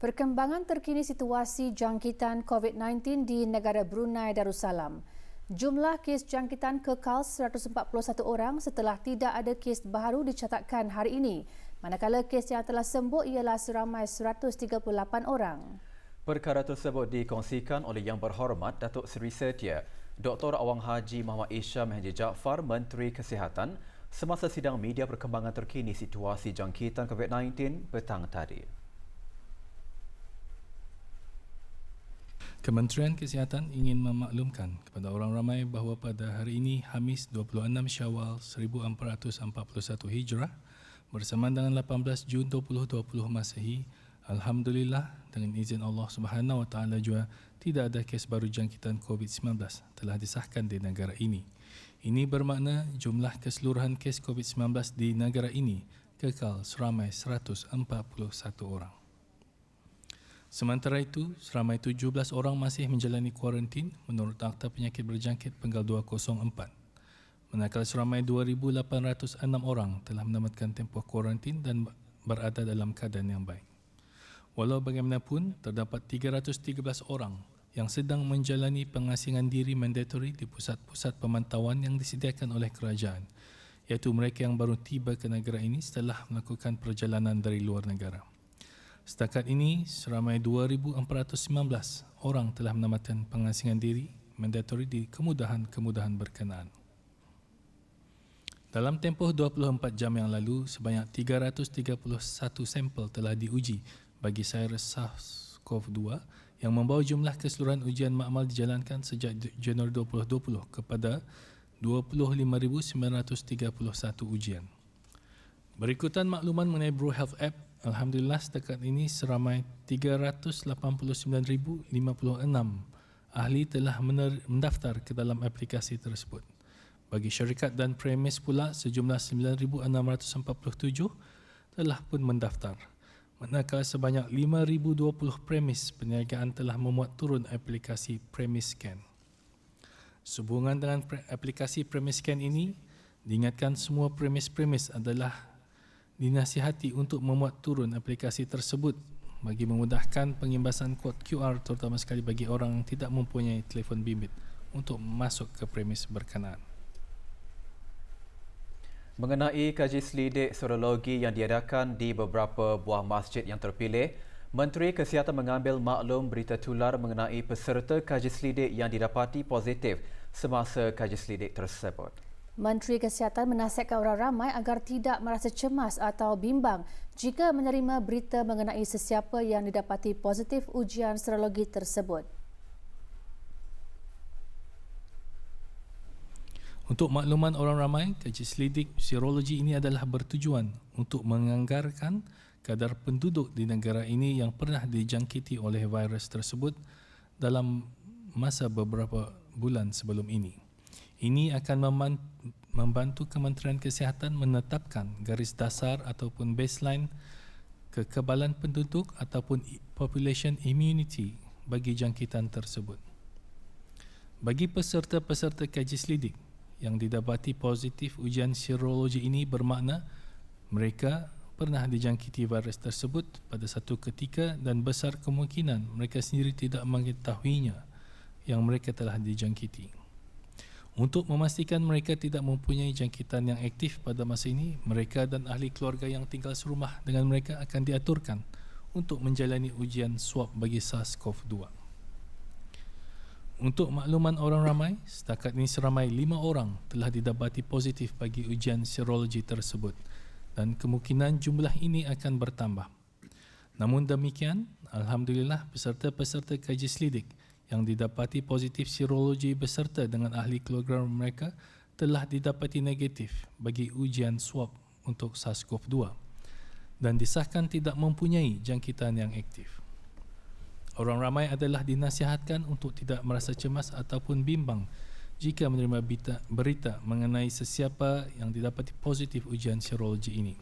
Perkembangan terkini situasi jangkitan COVID-19 di negara Brunei Darussalam. Jumlah kes jangkitan kekal 141 orang setelah tidak ada kes baru dicatatkan hari ini. Manakala kes yang telah sembuh ialah seramai 138 orang. Perkara tersebut dikongsikan oleh Yang Berhormat Datuk Seri Setia, Dr. Awang Haji Muhammad Isham Haji Jaafar, Menteri Kesihatan, semasa sidang media perkembangan terkini situasi jangkitan COVID-19 petang tadi. Kementerian Kesihatan ingin memaklumkan kepada orang ramai bahawa pada hari ini Khamis 26 Syawal 1441 Hijrah bersamaan dengan 18 Jun 2020 Masehi, alhamdulillah dengan izin Allah Subhanahu Wa Taala juga tidak ada kes baru jangkitan COVID-19 telah disahkan di negara ini. Ini bermakna jumlah keseluruhan kes COVID-19 di negara ini kekal seramai 141 orang. Sementara itu, seramai 17 orang masih menjalani kuarantin menurut Akta Penyakit Berjangkit Penggal 204. Manakala seramai 2,806 orang telah menamatkan tempoh kuarantin dan berada dalam keadaan yang baik. Walau bagaimanapun, terdapat 313 orang yang sedang menjalani pengasingan diri mandatori di pusat-pusat pemantauan yang disediakan oleh kerajaan, iaitu mereka yang baru tiba ke negara ini setelah melakukan perjalanan dari luar negara. Setakat ini, seramai 2,419 orang telah menamatkan pengasingan diri mandatori di kemudahan-kemudahan berkenaan. Dalam tempoh 24 jam yang lalu, sebanyak 331 sampel telah diuji bagi virus SARS-CoV-2 yang membawa jumlah keseluruhan ujian makmal dijalankan sejak Januari 2020 kepada 25,931 ujian. Berikutan makluman mengenai Bro Health App, alhamdulillah setakat ini seramai 389,056 ahli telah mendaftar ke dalam aplikasi tersebut. Bagi syarikat dan premis pula, sejumlah 9,647 telah pun mendaftar. Manakala sebanyak 5,020 premis perniagaan telah memuat turun aplikasi Premis Scan. Sehubungan dengan aplikasi Premis Scan ini, diingatkan semua premis-premis adalah dinasihati untuk memuat turun aplikasi tersebut bagi memudahkan pengimbasan kod QR terutama sekali bagi orang yang tidak mempunyai telefon bimbit untuk masuk ke premis berkenaan. Mengenai kaji selidik serologi yang diadakan di beberapa buah masjid yang terpilih, Menteri Kesihatan mengambil maklum berita tular mengenai peserta kaji selidik yang didapati positif semasa kaji selidik tersebut. Menteri Kesihatan menasihatkan orang ramai agar tidak merasa cemas atau bimbang jika menerima berita mengenai sesiapa yang didapati positif ujian serologi tersebut. Untuk makluman orang ramai, kaji selidik serologi ini adalah bertujuan untuk menganggarkan kadar penduduk di negara ini yang pernah dijangkiti oleh virus tersebut dalam masa beberapa bulan sebelum ini. Ini akan membantu Kementerian Kesihatan menetapkan garis dasar ataupun baseline kekebalan penduduk ataupun population immunity bagi jangkitan tersebut. Bagi peserta-peserta kaji selidik yang didapati positif ujian serologi ini bermakna mereka pernah dijangkiti virus tersebut pada satu ketika dan besar kemungkinan mereka sendiri tidak mengetahuinya yang mereka telah dijangkiti. Untuk memastikan mereka tidak mempunyai jangkitan yang aktif pada masa ini, mereka dan ahli keluarga yang tinggal serumah dengan mereka akan diaturkan untuk menjalani ujian swab bagi SARS-CoV-2. Untuk makluman orang ramai, setakat ini seramai 5 orang telah didapati positif bagi ujian serologi tersebut dan kemungkinan jumlah ini akan bertambah. Namun demikian, alhamdulillah peserta-peserta kaji selidik yang didapati positif serologi beserta dengan ahli keluarga mereka telah didapati negatif bagi ujian swab untuk SARS-CoV-2 dan disahkan tidak mempunyai jangkitan yang aktif. Orang ramai adalah dinasihatkan untuk tidak merasa cemas ataupun bimbang jika menerima berita mengenai sesiapa yang didapati positif ujian serologi ini.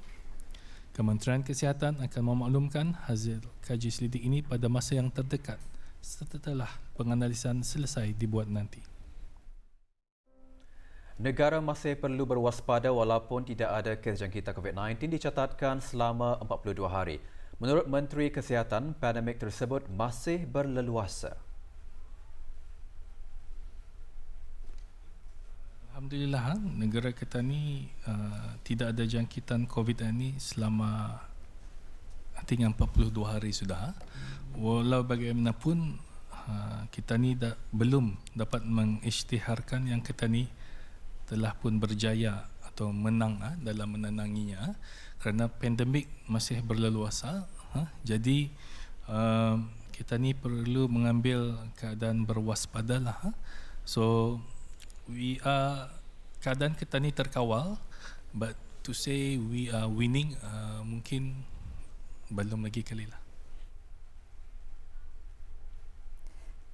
Kementerian Kesihatan akan memaklumkan hasil kaji selidik ini pada masa yang terdekat setelah penganalisan selesai dibuat nanti. Negara masih perlu berwaspada walaupun tidak ada kes jangkitan COVID-19 dicatatkan selama 42 hari. Menurut Menteri Kesihatan, pandemik tersebut masih berleluasa. Alhamdulillah, negara kita ni tidak ada jangkitan COVID ini selama I think 42 hari sudah. Walau bagaimanapun kita ni belum dapat mengisytiharkan yang kita ni telah pun berjaya atau menang dalam menanganginya kerana pandemik masih berleluasa. Jadi kita ni perlu mengambil keadaan berwaspadalah. So keadaan kita ni terkawal, but to say we are winning mungkin belum lagi kali lah.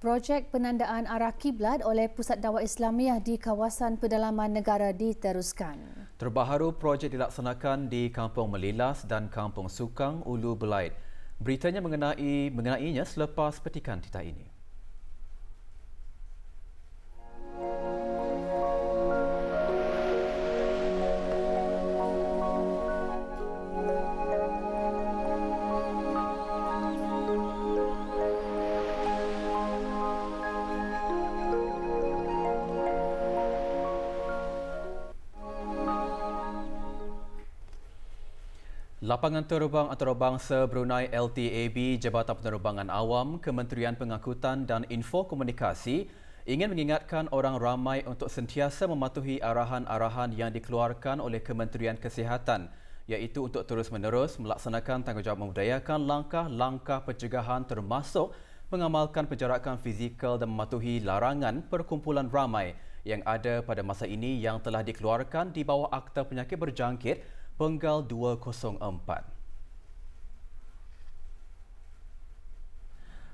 Projek penandaan arah kiblat oleh Pusat Dakwah Islamiah di kawasan pedalaman negara diteruskan. Terbaharu projek dilaksanakan di Kampung Melilas dan Kampung Sukang, Ulu Belait. Beritanya mengenainya selepas petikan titah ini. Lapangan Terbang Antarabangsa Brunei LTAB, Jabatan Penerbangan Awam, Kementerian Pengangkutan dan Info Komunikasi ingin mengingatkan orang ramai untuk sentiasa mematuhi arahan-arahan yang dikeluarkan oleh Kementerian Kesihatan, iaitu untuk terus-menerus melaksanakan tanggungjawab membudayakan langkah-langkah pencegahan termasuk mengamalkan penjarakan fizikal dan mematuhi larangan perkumpulan ramai yang ada pada masa ini yang telah dikeluarkan di bawah Akta Penyakit Berjangkit Penggal 204.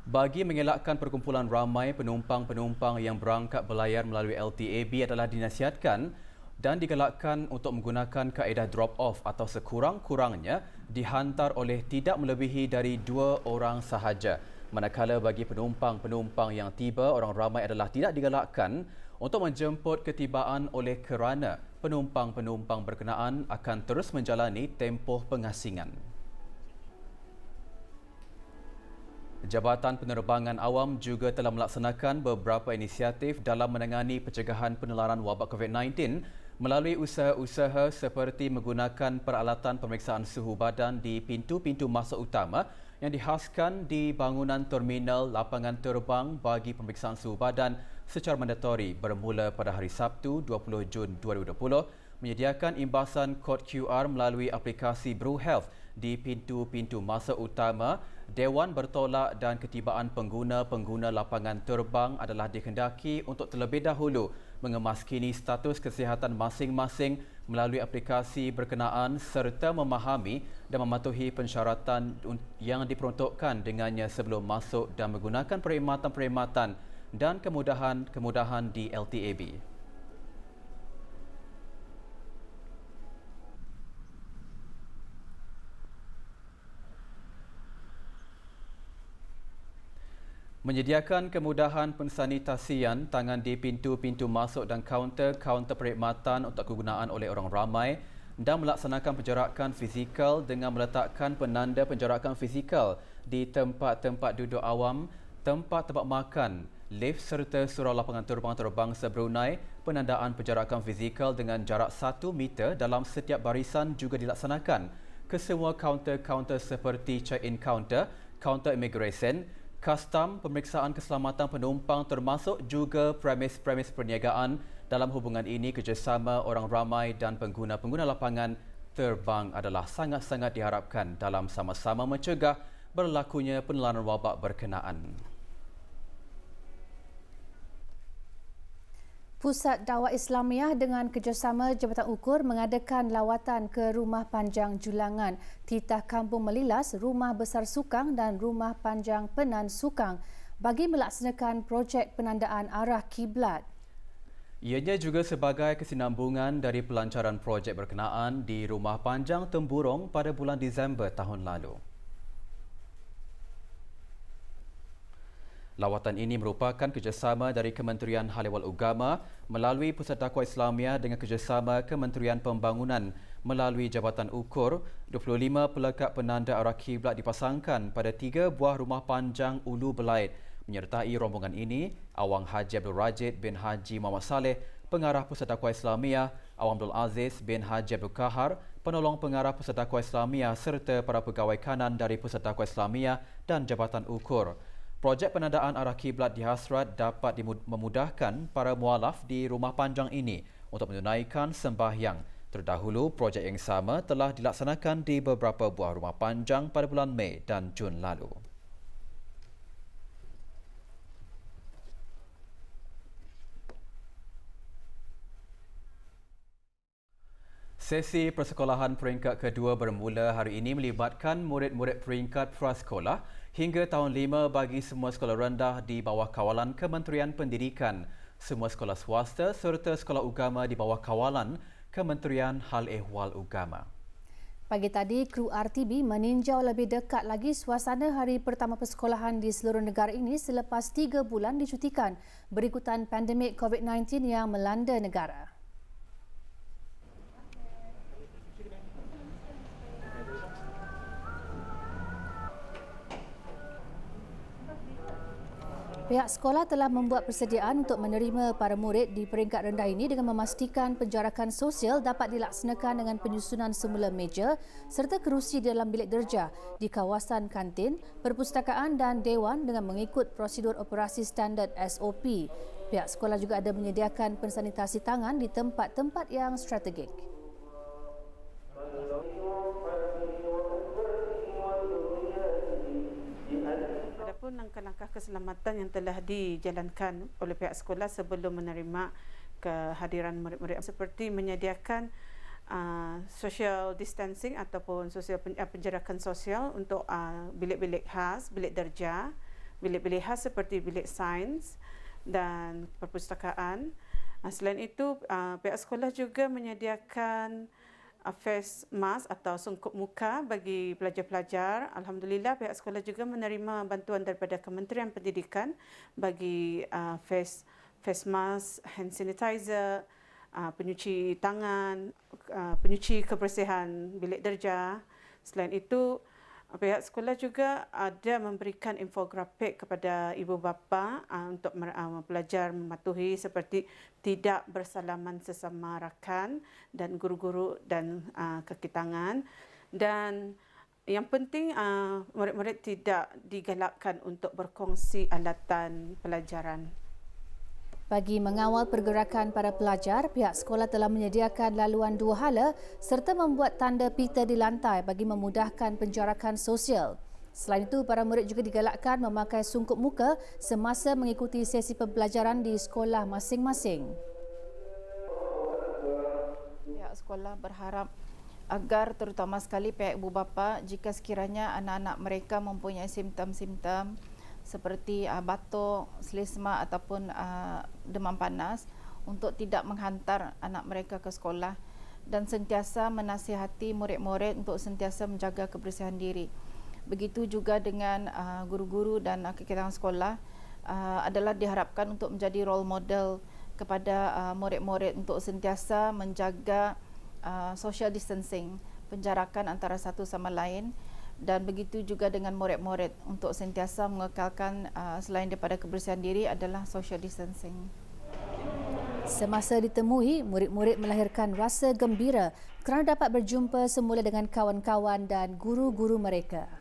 Bagi mengelakkan perkumpulan ramai, penumpang-penumpang yang berangkat berlayar melalui LTAB adalah dinasihatkan dan digalakkan untuk menggunakan kaedah drop-off atau sekurang-kurangnya dihantar oleh tidak melebihi dari 2 orang sahaja. Manakala bagi penumpang-penumpang yang tiba, orang ramai adalah tidak digalakkan untuk menjemput ketibaan oleh kerana penumpang-penumpang berkenaan akan terus menjalani tempoh pengasingan. Jabatan Penerbangan Awam juga telah melaksanakan beberapa inisiatif dalam menangani pencegahan penularan wabak COVID-19 melalui usaha-usaha seperti menggunakan peralatan pemeriksaan suhu badan di pintu-pintu masuk utama yang dihaskan di bangunan terminal lapangan terbang bagi pemeriksaan suhu badan secara mandatori bermula pada hari Sabtu 20 Jun 2020, menyediakan imbasan kod QR melalui aplikasi BruHealth di pintu-pintu masuk utama. Dewan Bertolak dan ketibaan pengguna-pengguna lapangan terbang adalah dikehendaki untuk terlebih dahulu mengemaskini status kesihatan masing-masing melalui aplikasi berkenaan serta memahami dan mematuhi pensyaratan yang diperuntukkan dengannya sebelum masuk dan menggunakan perkhidmatan-perkhidmatan dan kemudahan-kemudahan di LTAB. Menyediakan kemudahan pensanitasian tangan di pintu-pintu masuk dan kaunter-kaunter perkhidmatan untuk kegunaan oleh orang ramai dan melaksanakan penjarakan fizikal dengan meletakkan penanda penjarakan fizikal di tempat-tempat duduk awam, tempat-tempat makan, lift serta surau lapangan terbang antarabangsa Brunei. Penandaan penjarakan fizikal dengan jarak 1 meter dalam setiap barisan juga dilaksanakan ke semua kaunter-kaunter seperti check-in counter, kaunter immigration, custom, pemeriksaan keselamatan penumpang termasuk juga premis-premis perniagaan. Dalam hubungan ini, kerjasama orang ramai dan pengguna-pengguna lapangan terbang adalah sangat-sangat diharapkan dalam sama-sama mencegah berlakunya penularan wabak berkenaan. Pusat Dakwah Islamiah dengan kerjasama Jabatan Ukur mengadakan lawatan ke Rumah Panjang Julangan, Titah Kampung Melilas, Rumah Besar Sukang dan Rumah Panjang Penan Sukang bagi melaksanakan projek penandaan arah kiblat. Ianya juga sebagai kesinambungan dari pelancaran projek berkenaan di Rumah Panjang Temburong pada bulan Disember tahun lalu. Lawatan ini merupakan kerjasama dari Kementerian Hal Ehwal Agama melalui Pusat Dakwah Islamiah dengan kerjasama Kementerian Pembangunan Melalui jabatan ukur, 25 pelekat penanda arah kiblat dipasangkan pada 3 buah rumah panjang Ulu Belait. Menyertai rombongan ini, Awang Haji Abdul Rajid bin Haji Muhammad Saleh, Pengarah Pusat Dakwah Islamiah, Awang Abdul Aziz bin Haji Abdul Kahar, Penolong Pengarah Pusat Dakwah Islamiah serta para pegawai kanan dari Pusat Dakwah Islamiah dan Jabatan Ukur. Projek penandaan arah kiblat dihasrat dapat memudahkan para mualaf di rumah panjang ini untuk menunaikan sembahyang. Terdahulu, projek yang sama telah dilaksanakan di beberapa buah rumah panjang pada bulan Mei dan Jun lalu. Sesi persekolahan peringkat kedua bermula hari ini melibatkan murid-murid peringkat prasekolah hingga tahun 5 bagi semua sekolah rendah di bawah kawalan Kementerian Pendidikan, semua sekolah swasta serta sekolah agama di bawah kawalan Kementerian Hal Ehwal Agama. Pagi tadi, kru RTB meninjau lebih dekat lagi suasana hari pertama persekolahan di seluruh negara ini selepas 3 bulan dicutikan berikutan pandemik COVID-19 yang melanda negara. Pihak sekolah telah membuat persediaan untuk menerima para murid di peringkat rendah ini dengan memastikan penjarakan sosial dapat dilaksanakan dengan penyusunan semula meja serta kerusi di dalam bilik derja di kawasan kantin, perpustakaan dan dewan dengan mengikut prosedur operasi standard SOP. Pihak sekolah juga ada menyediakan pensanitasi tangan di tempat-tempat yang strategik. Adapun langkah-langkah keselamatan yang telah dijalankan oleh pihak sekolah sebelum menerima kehadiran murid-murid seperti menyediakan social distancing ataupun penjarakan sosial untuk bilik-bilik khas, bilik derja, bilik-bilik khas seperti bilik sains dan perpustakaan. Selain itu, pihak sekolah juga menyediakan face mask atau sungkup muka bagi pelajar-pelajar. Alhamdulillah, pihak sekolah juga menerima bantuan daripada Kementerian Pendidikan bagi face mask, hand sanitizer, penyuci tangan, penyuci kebersihan bilik derja. Selain itu, pihak sekolah juga ada memberikan infografik kepada ibu bapa untuk pelajar mematuhi seperti tidak bersalaman sesama rakan dan guru-guru dan kaki tangan. Dan yang penting murid-murid tidak digalakkan untuk berkongsi alatan pelajaran. Bagi mengawal pergerakan para pelajar, pihak sekolah telah menyediakan laluan 2 hala serta membuat tanda pita di lantai bagi memudahkan penjarakan sosial. Selain itu, para murid juga digalakkan memakai sungkup muka semasa mengikuti sesi pembelajaran di sekolah masing-masing. Pihak sekolah berharap agar terutama sekali pihak ibu bapa jika sekiranya anak-anak mereka mempunyai simptom-simptom seperti batuk, selesma ataupun demam panas untuk tidak menghantar anak mereka ke sekolah dan sentiasa menasihati murid-murid untuk sentiasa menjaga kebersihan diri. Begitu juga dengan guru-guru dan kegiatan sekolah adalah diharapkan untuk menjadi role model kepada murid-murid untuk sentiasa menjaga social distancing, penjarakan antara satu sama lain. Dan begitu juga dengan murid-murid untuk sentiasa mengekalkan selain daripada kebersihan diri adalah social distancing. Semasa ditemui, murid-murid melahirkan rasa gembira kerana dapat berjumpa semula dengan kawan-kawan dan guru-guru mereka.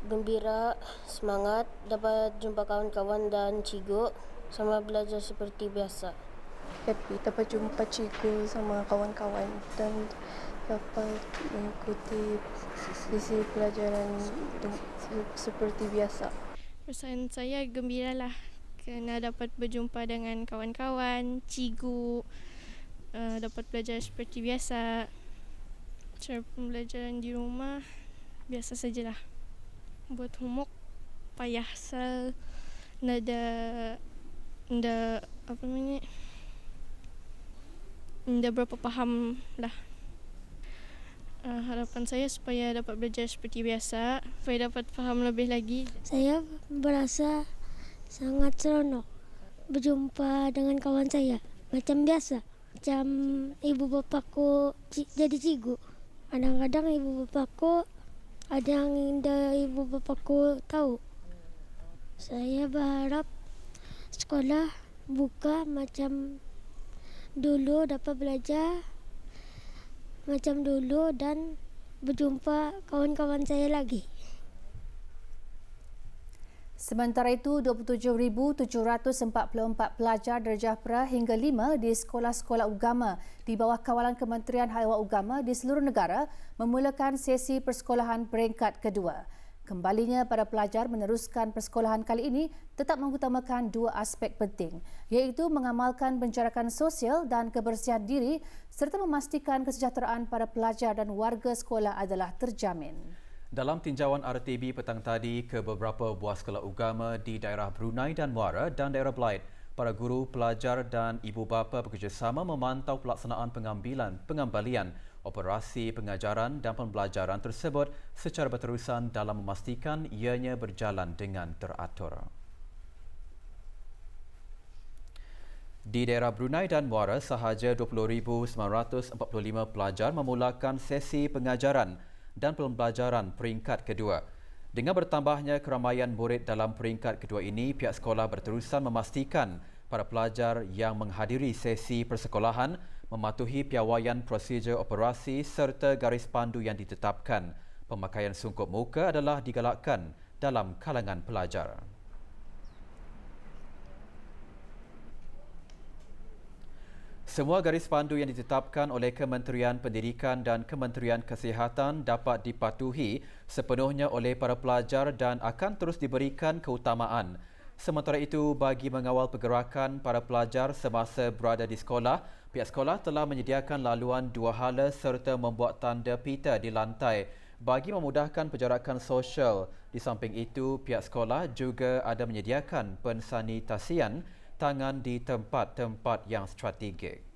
Gembira, semangat dapat jumpa kawan-kawan dan cikgu sama belajar seperti biasa. Happy dapat jumpa cikgu sama kawan-kawan dan dapat mengikuti sesi pelajaran seperti biasa. Perasaan saya gembiralah kerana dapat berjumpa dengan kawan-kawan, cikgu, dapat belajar seperti biasa. Cara pembelajaran di rumah biasa sajalah. Buat homework payah asal nda berapa faham lah. Harapan saya supaya dapat belajar seperti biasa, supaya dapat faham lebih lagi. Saya berasa sangat seronok berjumpa dengan kawan saya, macam biasa. Macam ibu bapakku jadi cikgu. Kadang-kadang ibu bapakku ada yang ibu bapakku tahu. Saya berharap sekolah buka macam dulu, dapat belajar macam dulu dan berjumpa kawan-kawan saya lagi. Sementara itu, 27,744 pelajar darjah pra hingga 5 di sekolah-sekolah agama di bawah kawalan Kementerian Hal Ehwal Agama di seluruh negara memulakan sesi persekolahan peringkat kedua. Kembalinya para pelajar meneruskan persekolahan kali ini tetap mengutamakan dua aspek penting, iaitu mengamalkan penjarakan sosial dan kebersihan diri serta memastikan kesejahteraan para pelajar dan warga sekolah adalah terjamin. Dalam tinjauan RTB petang tadi ke beberapa buah sekolah agama di daerah Brunei dan Muara dan daerah Belait, para guru, pelajar dan ibu bapa bekerjasama memantau pelaksanaan pengembalian operasi pengajaran dan pembelajaran tersebut secara berterusan dalam memastikan ianya berjalan dengan teratur. Di daerah Brunei dan Muara, sahaja 20,945 pelajar memulakan sesi pengajaran dan pembelajaran peringkat kedua. Dengan bertambahnya keramaian murid dalam peringkat kedua ini, pihak sekolah berterusan memastikan para pelajar yang menghadiri sesi persekolahan mematuhi piawaian prosedur operasi serta garis pandu yang ditetapkan. Pemakaian sungkup muka adalah digalakkan dalam kalangan pelajar. Semua garis pandu yang ditetapkan oleh Kementerian Pendidikan dan Kementerian Kesihatan dapat dipatuhi sepenuhnya oleh para pelajar dan akan terus diberikan keutamaan. Sementara itu, bagi mengawal pergerakan para pelajar semasa berada di sekolah, pihak sekolah telah menyediakan laluan dua hala serta membuat tanda pita di lantai bagi memudahkan penjarakan sosial. Di samping itu, pihak sekolah juga ada menyediakan pensanitasian tangan di tempat-tempat yang strategik.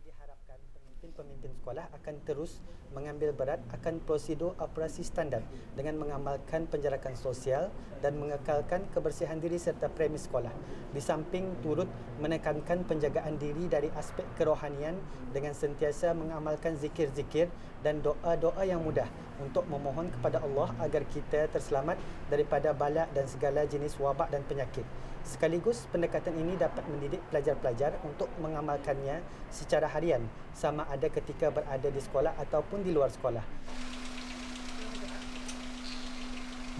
Diharapkan pemimpin sekolah akan terus mengambil berat akan prosedur operasi standard dengan mengamalkan penjarakan sosial dan mengekalkan kebersihan diri serta premis sekolah. Di samping turut menekankan penjagaan diri dari aspek kerohanian dengan sentiasa mengamalkan zikir-zikir dan doa-doa yang mudah untuk memohon kepada Allah agar kita terselamat daripada bala dan segala jenis wabak dan penyakit. Sekaligus pendekatan ini dapat mendidik pelajar-pelajar untuk mengamalkannya secara harian sama ada ketika berada di sekolah ataupun di luar sekolah.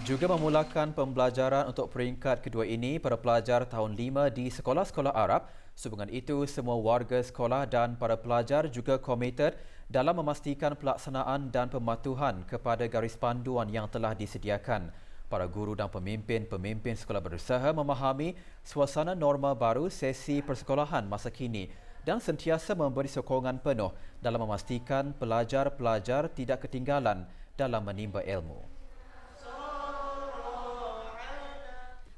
Juga memulakan pembelajaran untuk peringkat kedua ini para pelajar tahun 5 di sekolah-sekolah Arab. Sehubungan itu, semua warga sekolah dan para pelajar juga komited dalam memastikan pelaksanaan dan pematuhan kepada garis panduan yang telah disediakan. Para guru dan pemimpin sekolah berusaha memahami suasana norma baru sesi persekolahan masa kini dan sentiasa memberi sokongan penuh dalam memastikan pelajar-pelajar tidak ketinggalan dalam menimba ilmu.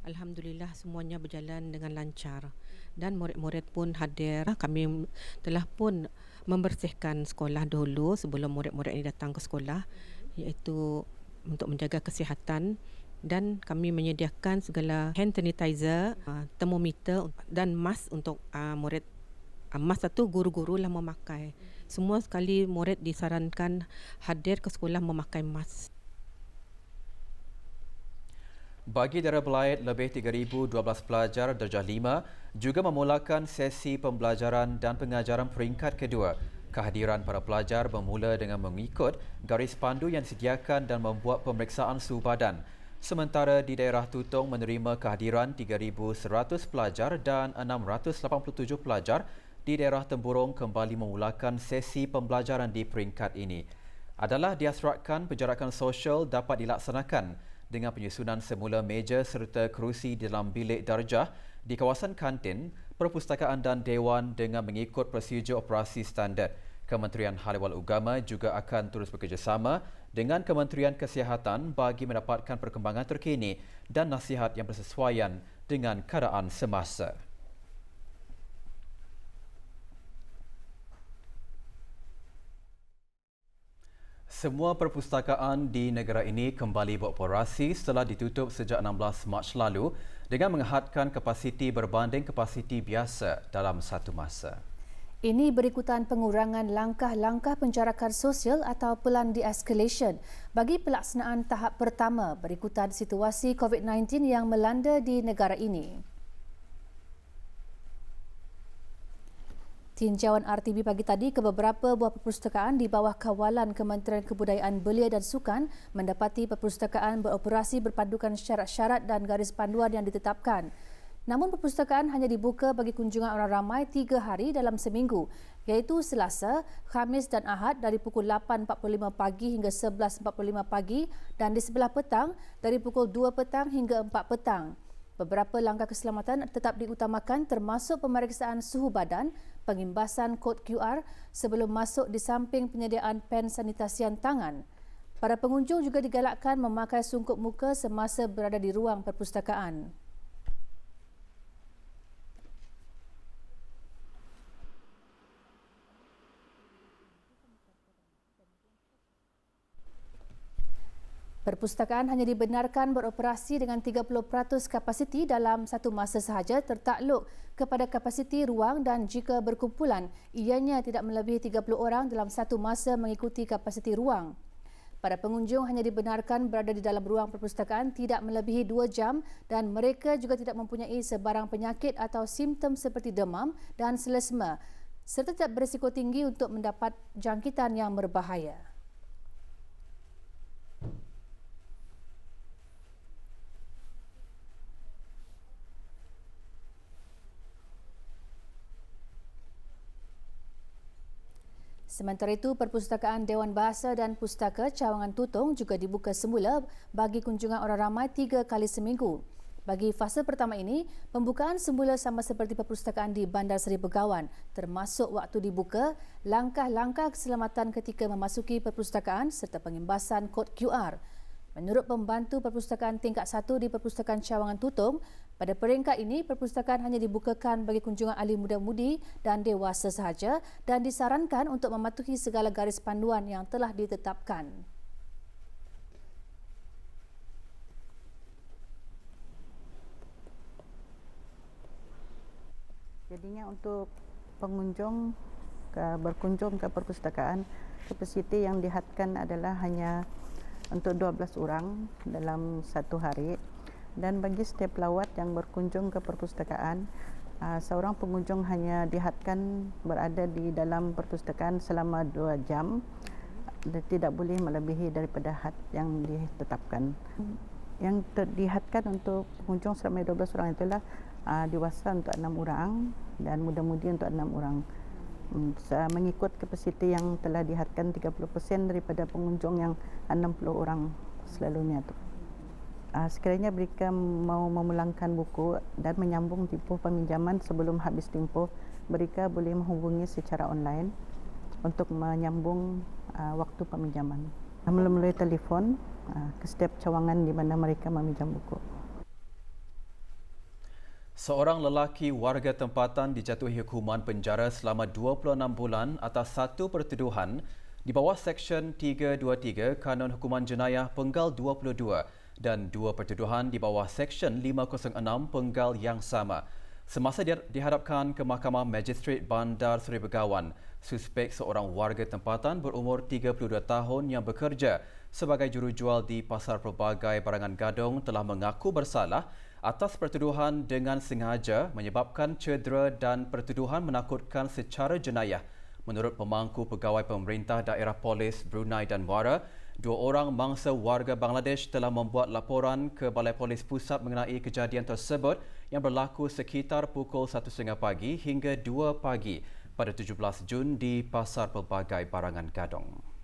Alhamdulillah semuanya berjalan dengan lancar dan murid-murid pun hadir. Kami telah pun membersihkan sekolah dulu sebelum murid-murid ini datang ke sekolah, iaitu untuk menjaga kesihatan, dan kami menyediakan segala hand sanitizer, termometer dan mask untuk murid. Mask itu guru-guru lah memakai. Semua sekali murid disarankan hadir ke sekolah memakai mask. Bagi daerah Belait, lebih 3,012 pelajar darjah 5 juga memulakan sesi pembelajaran dan pengajaran peringkat kedua. Kehadiran para pelajar bermula dengan mengikut garis pandu yang disediakan dan membuat pemeriksaan suhu badan. Sementara di daerah Tutong menerima kehadiran 3,100 pelajar dan 687 pelajar di daerah Temburong kembali memulakan sesi pembelajaran di peringkat ini. Adalah diasratkan penjarakan sosial dapat dilaksanakan dengan penyusunan semula meja serta kerusi di dalam bilik darjah di kawasan kantin, perpustakaan dan dewan dengan mengikut prosedur operasi standard. Kementerian Hal Ehwal Agama juga akan terus bekerjasama dengan Kementerian Kesihatan bagi mendapatkan perkembangan terkini dan nasihat yang bersesuaian dengan keadaan semasa. Semua perpustakaan di negara ini kembali beroperasi setelah ditutup sejak 16 Mac lalu dengan menghadkan kapasiti berbanding kapasiti biasa dalam satu masa. Ini berikutan pengurangan langkah-langkah penjarakan sosial atau plan de-escalation bagi pelaksanaan tahap pertama berikutan situasi COVID-19 yang melanda di negara ini. Tinjauan RTB pagi tadi ke beberapa buah perpustakaan di bawah kawalan Kementerian Kebudayaan Belia dan Sukan mendapati perpustakaan beroperasi berpandukan syarat-syarat dan garis panduan yang ditetapkan. Namun perpustakaan hanya dibuka bagi kunjungan orang ramai 3 hari dalam seminggu, iaitu Selasa, Khamis dan Ahad dari pukul 8.45 pagi hingga 11.45 pagi dan di sebelah petang dari pukul 2 petang hingga 4 petang. Beberapa langkah keselamatan tetap diutamakan termasuk pemeriksaan suhu badan, pengimbasan kod QR sebelum masuk di samping penyediaan pen sanitasian tangan. Para pengunjung juga digalakkan memakai sungkup muka semasa berada di ruang perpustakaan. Perpustakaan hanya dibenarkan beroperasi dengan 30% kapasiti dalam satu masa sahaja tertakluk kepada kapasiti ruang dan jika berkumpulan, ianya tidak melebihi 30 orang dalam satu masa mengikuti kapasiti ruang. Para pengunjung hanya dibenarkan berada di dalam ruang perpustakaan tidak melebihi 2 jam dan mereka juga tidak mempunyai sebarang penyakit atau simptom seperti demam dan selesma serta tidak berisiko tinggi untuk mendapat jangkitan yang berbahaya. Sementara itu, Perpustakaan Dewan Bahasa dan Pustaka Cawangan Tutong juga dibuka semula bagi kunjungan orang ramai 3 kali seminggu. Bagi fasa pertama ini, pembukaan semula sama seperti perpustakaan di Bandar Seri Begawan, termasuk waktu dibuka, langkah-langkah keselamatan ketika memasuki perpustakaan serta pengimbasan kod QR. Menurut pembantu perpustakaan tingkat 1 di Perpustakaan Cawangan Tutong, pada peringkat ini perpustakaan hanya dibukakan bagi kunjungan ahli muda-mudi dan dewasa sahaja dan disarankan untuk mematuhi segala garis panduan yang telah ditetapkan. Jadinya untuk pengunjung berkunjung ke perpustakaan, kapasiti yang dihadkan adalah hanya untuk 12 orang dalam satu hari dan bagi setiap pelawat yang berkunjung ke perpustakaan, seorang pengunjung hanya dihadkan berada di dalam perpustakaan selama 2 jam dan tidak boleh melebihi daripada had yang ditetapkan. Yang dihadkan untuk pengunjung selama 12 orang itulah dewasa untuk 6 orang dan muda-mudi untuk 6 orang. Mengikut kapasiti yang telah dihadkan 30% daripada pengunjung yang 60 orang selalunya tu. Sekiranya mereka mau memulangkan buku dan menyambung tempoh peminjaman sebelum habis tempoh, mereka boleh menghubungi secara online untuk menyambung waktu peminjaman melalui telefon ke setiap cawangan di mana mereka meminjam buku. Seorang lelaki warga tempatan dijatuhi hukuman penjara selama 26 bulan atas satu pertuduhan di bawah Seksyen 323 Kanun Hukuman Jenayah Penggal 22 dan 2 pertuduhan di bawah Seksyen 506 Penggal yang sama. Semasa dihadapkan ke Mahkamah Magistrate Bandar Seri Begawan, suspek seorang warga tempatan berumur 32 tahun yang bekerja sebagai jurujual di Pasar Pelbagai Barangan Gadong telah mengaku bersalah atas pertuduhan dengan sengaja menyebabkan cedera dan pertuduhan menakutkan secara jenayah. Menurut pemangku pegawai pemerintah daerah polis Brunei dan Muara, 2 orang mangsa warga Bangladesh telah membuat laporan ke Balai Polis Pusat mengenai kejadian tersebut yang berlaku sekitar pukul 1.30 pagi hingga 2 pagi pada 17 Jun di Pasar Pelbagai Barangan Gadong.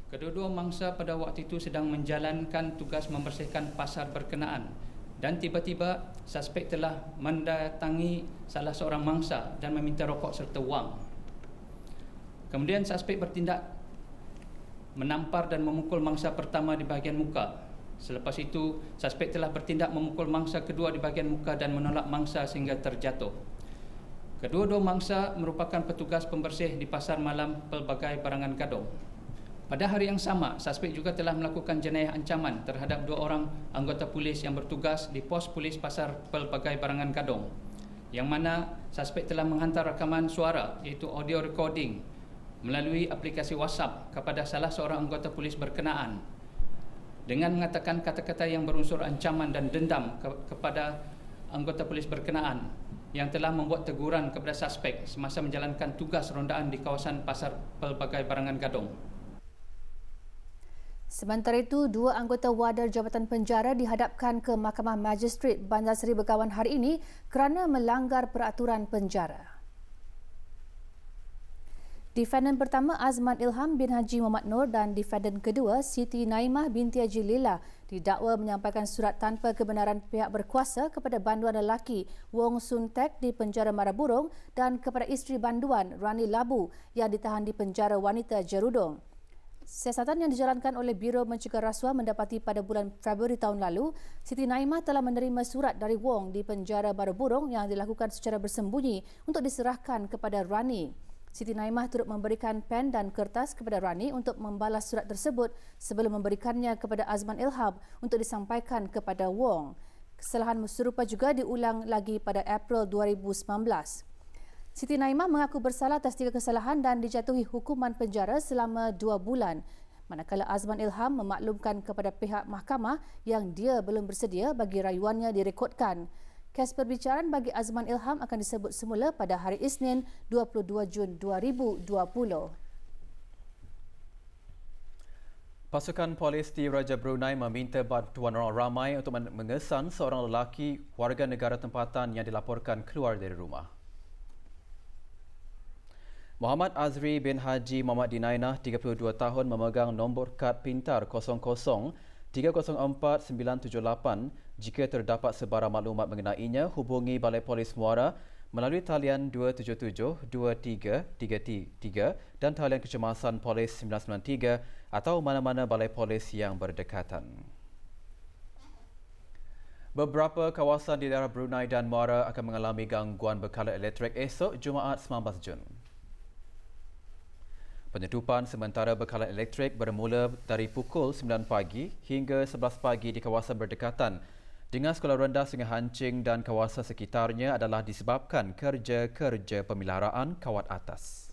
Kedua-dua mangsa pada waktu itu sedang menjalankan tugas membersihkan pasar berkenaan dan tiba-tiba suspek telah mendatangi salah seorang mangsa dan meminta rokok serta wang. Kemudian suspek bertindak menampar dan memukul mangsa pertama di bahagian muka. Selepas itu, suspek telah bertindak memukul mangsa kedua di bahagian muka dan menolak mangsa sehingga terjatuh. Kedua-dua mangsa merupakan petugas pembersih di pasar malam pelbagai barangan Gadong. Pada hari yang sama, suspek juga telah melakukan jenayah ancaman terhadap 2 orang anggota polis yang bertugas di pos polis pasar pelbagai barangan Gadong, yang mana suspek telah menghantar rakaman suara iaitu audio recording melalui aplikasi WhatsApp kepada salah seorang anggota polis berkenaan dengan mengatakan kata-kata yang berunsur ancaman dan dendam kepada anggota polis berkenaan yang telah membuat teguran kepada suspek semasa menjalankan tugas rondaan di kawasan pasar pelbagai barangan Gadong. Sementara itu, 2 anggota Wadar Jabatan Penjara dihadapkan ke Mahkamah Magistrate Bandar Seri Begawan hari ini kerana melanggar peraturan penjara. Defendant pertama Azman Ilham bin Haji Muhammad Nur dan defendant kedua Siti Naimah binti Haji Lila didakwa menyampaikan surat tanpa kebenaran pihak berkuasa kepada banduan lelaki Wong Sun Tek di penjara Maraburong dan kepada isteri banduan Rani Labu yang ditahan di penjara wanita Jerudong. Siasatan yang dijalankan oleh Biro Mencegah Rasuah mendapati pada bulan Februari tahun lalu, Siti Naimah telah menerima surat dari Wong di penjara Maraburong yang dilakukan secara bersembunyi untuk diserahkan kepada Rani. Siti Naimah turut memberikan pen dan kertas kepada Rani untuk membalas surat tersebut sebelum memberikannya kepada Azman Ilham untuk disampaikan kepada Wong. Kesalahan serupa juga diulang lagi pada April 2019. Siti Naimah mengaku bersalah atas 3 kesalahan dan dijatuhi hukuman penjara selama 2 bulan. Manakala Azman Ilham memaklumkan kepada pihak mahkamah yang dia belum bersedia bagi rayuannya direkodkan. Kes perbicaraan bagi Azman Ilham akan disebut semula pada hari Isnin 22 Jun 2020. Pasukan polis di Raja Brunei meminta bantuan orang ramai untuk mengesan seorang lelaki warga negara tempatan yang dilaporkan keluar dari rumah. Muhammad Azri bin Haji Muhammad Dinainah, 32 tahun, memegang nombor kad pintar 00304978. Jika terdapat sebarang maklumat mengenainya, hubungi Balai Polis Muara melalui talian 277-2333 dan talian kecemasan Polis 993 atau mana-mana Balai Polis yang berdekatan. Beberapa kawasan di daerah Brunei dan Muara akan mengalami gangguan bekalan elektrik esok Jumaat 19 Jun. Penutupan sementara bekalan elektrik bermula dari pukul 9 pagi hingga 11 pagi di kawasan berdekatan dengan sekolah rendah Sungai Hancing dan kawasan sekitarnya adalah disebabkan kerja-kerja pemeliharaan kawat atas.